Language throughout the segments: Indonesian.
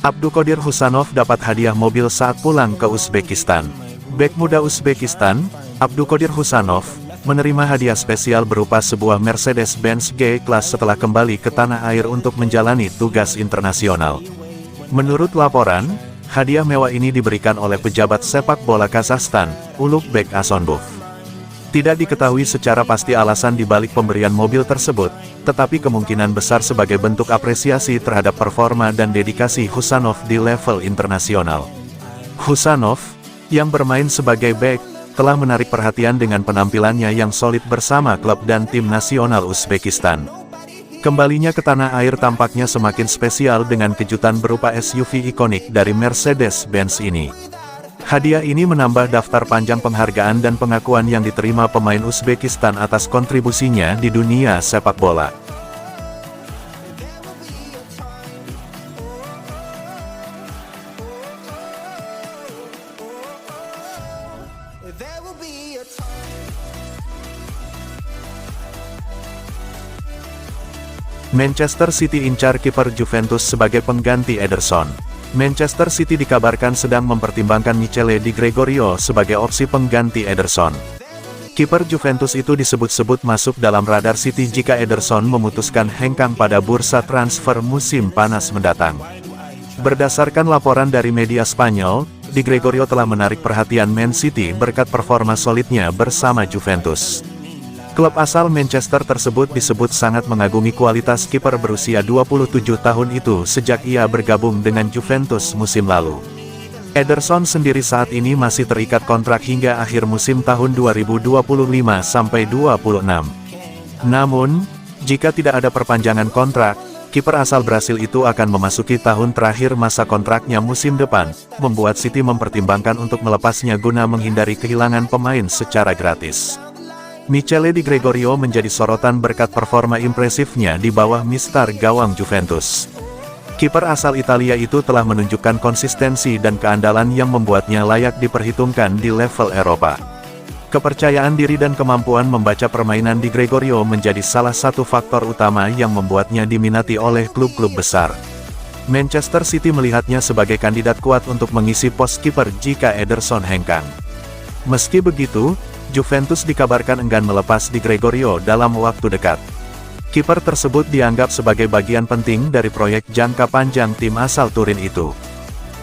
Abduqodir Husanov dapat hadiah mobil saat pulang ke Uzbekistan. Bek muda Uzbekistan, Abduqodir Husanov, menerima hadiah spesial berupa sebuah Mercedes-Benz G-Class setelah kembali ke tanah air untuk menjalani tugas internasional. Menurut laporan, hadiah mewah ini diberikan oleh pejabat sepak bola Kazakhstan, Ulugh-Bek Asonbov. Tidak diketahui secara pasti alasan dibalik pemberian mobil tersebut, tetapi kemungkinan besar sebagai bentuk apresiasi terhadap performa dan dedikasi Husanov di level internasional. Husanov, yang bermain sebagai bek, telah menarik perhatian dengan penampilannya yang solid bersama klub dan tim nasional Uzbekistan. Kembalinya ke tanah air tampaknya semakin spesial dengan kejutan berupa SUV ikonik dari Mercedes-Benz ini. Hadiah ini menambah daftar panjang penghargaan dan pengakuan yang diterima pemain Uzbekistan atas kontribusinya di dunia sepak bola. Manchester City incar kiper Juventus sebagai pengganti Ederson. Manchester City dikabarkan sedang mempertimbangkan Michele Di Gregorio sebagai opsi pengganti Ederson. Kiper Juventus itu disebut-sebut masuk dalam radar City jika Ederson memutuskan hengkang pada bursa transfer musim panas mendatang. Berdasarkan laporan dari media Spanyol, Di Gregorio telah menarik perhatian Man City berkat performa solidnya bersama Juventus. Klub asal Manchester tersebut disebut sangat mengagumi kualitas kiper berusia 27 tahun itu sejak ia bergabung dengan Juventus musim lalu. Ederson sendiri saat ini masih terikat kontrak hingga akhir musim tahun 2025-26. Namun, jika tidak ada perpanjangan kontrak, kiper asal Brasil itu akan memasuki tahun terakhir masa kontraknya musim depan, membuat City mempertimbangkan untuk melepasnya guna menghindari kehilangan pemain secara gratis. Michele Di Gregorio menjadi sorotan berkat performa impresifnya di bawah mistar gawang Juventus. Kiper asal Italia itu telah menunjukkan konsistensi dan keandalan yang membuatnya layak diperhitungkan di level Eropa. Kepercayaan diri dan kemampuan membaca permainan Di Gregorio menjadi salah satu faktor utama yang membuatnya diminati oleh klub-klub besar. Manchester City melihatnya sebagai kandidat kuat untuk mengisi pos kiper jika Ederson hengkang. Meski begitu, Juventus dikabarkan enggan melepas Di Gregorio dalam waktu dekat. Kiper tersebut dianggap sebagai bagian penting dari proyek jangka panjang tim asal Turin itu.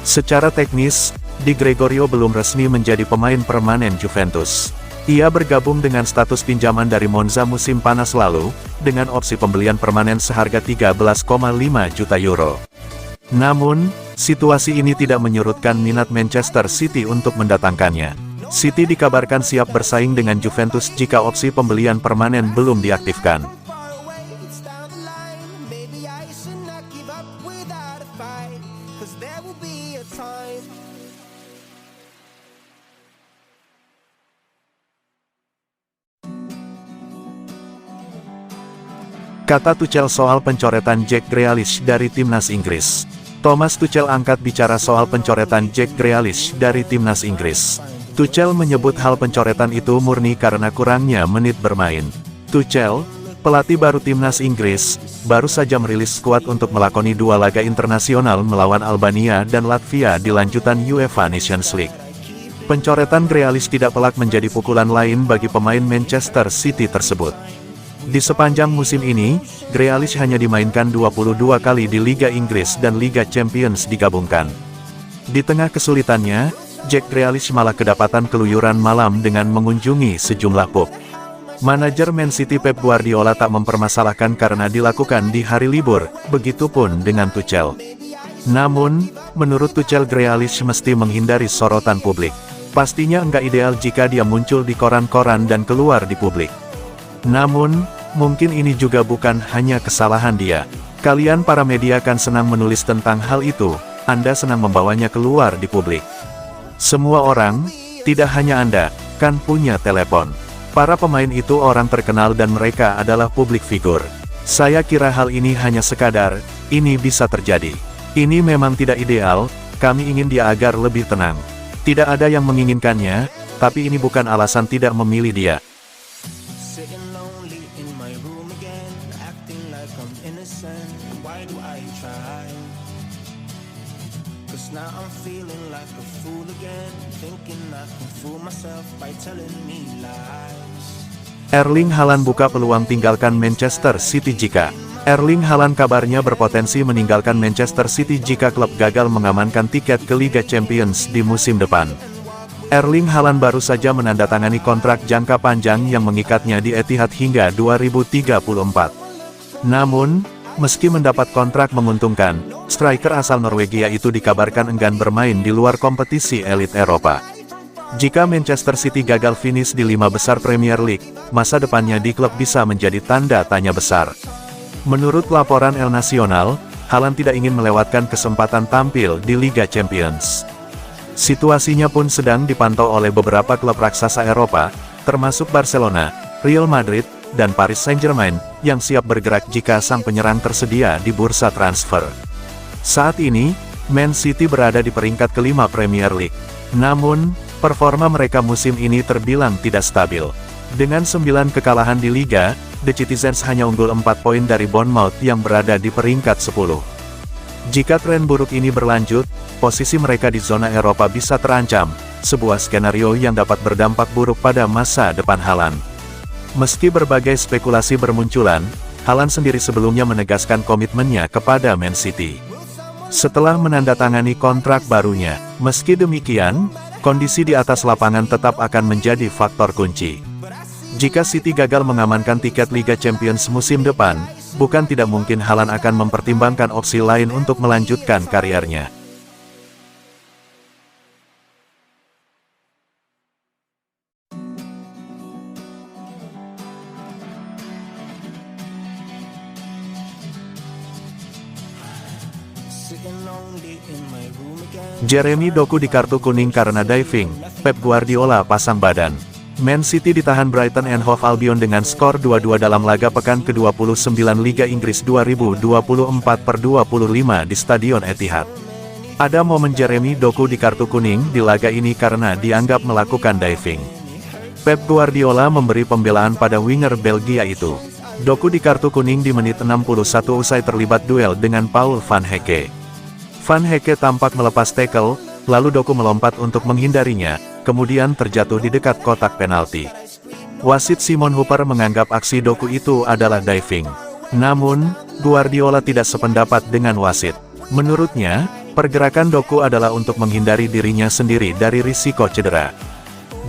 Secara teknis, Di Gregorio belum resmi menjadi pemain permanen Juventus. Ia bergabung dengan status pinjaman dari Monza musim panas lalu, dengan opsi pembelian permanen seharga 13,5 juta euro. Namun, situasi ini tidak menyurutkan minat Manchester City untuk mendatangkannya. City dikabarkan siap bersaing dengan Juventus jika opsi pembelian permanen belum diaktifkan. Kata Tuchel soal pencoretan Jack Grealish dari timnas Inggris. Thomas Tuchel angkat bicara soal pencoretan Jack Grealish dari timnas Inggris. Tuchel menyebut hal pencoretan itu murni karena kurangnya menit bermain. Tuchel, pelatih baru timnas Inggris, baru saja merilis skuad untuk melakoni 2 laga internasional melawan Albania dan Latvia di lanjutan UEFA Nations League. Pencoretan Grealish tidak pelak menjadi pukulan lain bagi pemain Manchester City tersebut. Di sepanjang musim ini, Grealish hanya dimainkan 22 kali di Liga Inggris dan Liga Champions digabungkan. Di tengah kesulitannya, Jack Grealish malah kedapatan keluyuran malam dengan mengunjungi sejumlah pub. Manajer Man City Pep Guardiola tak mempermasalahkan karena dilakukan di hari libur, begitupun dengan Tuchel. Namun, menurut Tuchel Grealish mesti menghindari sorotan publik. Pastinya enggak ideal jika dia muncul di koran-koran dan keluar di publik. Namun, mungkin ini juga bukan hanya kesalahan dia. Kalian para media kan senang menulis tentang hal itu, Anda senang membawanya keluar di publik. Semua orang, tidak hanya Anda, kan punya telepon. Para pemain itu orang terkenal dan mereka adalah publik figur. Saya kira hal ini hanya sekadar, ini bisa terjadi. Ini memang tidak ideal, kami ingin dia agar lebih tenang. Tidak ada yang menginginkannya, tapi ini bukan alasan tidak memilih dia. feeling like a fool again, thinking I can fool myself by telling me lies. Erling Haaland buka peluang tinggalkan Manchester City jika Erling Haaland kabarnya berpotensi meninggalkan Manchester City jika klub gagal mengamankan tiket ke Liga Champions di musim depan. Erling Haaland baru saja menandatangani kontrak jangka panjang yang mengikatnya di Etihad hingga 2034. Namun, meski mendapat kontrak menguntungkan, striker asal Norwegia itu dikabarkan enggan bermain di luar kompetisi elit Eropa. Jika Manchester City gagal finish di 5 besar Premier League, masa depannya di klub bisa menjadi tanda tanya besar. Menurut laporan El Nacional, Haaland tidak ingin melewatkan kesempatan tampil di Liga Champions. Situasinya pun sedang dipantau oleh beberapa klub raksasa Eropa, termasuk Barcelona, Real Madrid, dan Paris Saint-Germain, yang siap bergerak jika sang penyerang tersedia di bursa transfer. Saat ini, Man City berada di peringkat kelima Premier League. Namun, performa mereka musim ini terbilang tidak stabil. Dengan 9 kekalahan di Liga, The Citizens hanya unggul 4 poin dari Bournemouth yang berada di peringkat 10. Jika tren buruk ini berlanjut, posisi mereka di zona Eropa bisa terancam, sebuah skenario yang dapat berdampak buruk pada masa depan Haaland. Meski berbagai spekulasi bermunculan, Haaland sendiri sebelumnya menegaskan komitmennya kepada Man City. Setelah menandatangani kontrak barunya, meski demikian, kondisi di atas lapangan tetap akan menjadi faktor kunci. Jika City gagal mengamankan tiket Liga Champions musim depan, bukan tidak mungkin Haaland akan mempertimbangkan opsi lain untuk melanjutkan karirnya. Jeremy Doku di kartu kuning karena diving, Pep Guardiola pasang badan. Man City ditahan Brighton and Hove Albion dengan skor 2-2 dalam laga pekan ke-29 Liga Inggris 2024/25 di Stadion Etihad. Ada momen Jeremy Doku di kartu kuning di laga ini karena dianggap melakukan diving. Pep Guardiola memberi pembelaan pada winger Belgia itu. Doku di kartu kuning di menit 61 usai terlibat duel dengan Paul van Hecke. Van Hecke tampak melepas tackle, lalu Doku melompat untuk menghindarinya, kemudian terjatuh di dekat kotak penalti. Wasit Simon Hooper menganggap aksi Doku itu adalah diving. Namun, Guardiola tidak sependapat dengan wasit. Menurutnya, pergerakan Doku adalah untuk menghindari dirinya sendiri dari risiko cedera.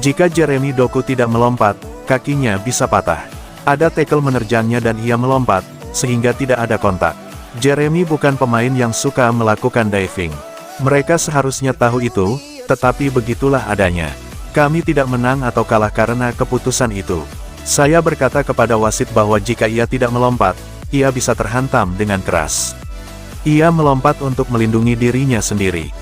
Jika Jeremy Doku tidak melompat, kakinya bisa patah. Ada tackle menerjangnya dan ia melompat, sehingga tidak ada kontak. Jeremy bukan pemain yang suka melakukan diving. Mereka seharusnya tahu itu, tetapi begitulah adanya. Kami tidak menang atau kalah karena keputusan itu. Saya berkata kepada wasit bahwa jika ia tidak melompat, ia bisa terhantam dengan keras. Ia melompat untuk melindungi dirinya sendiri.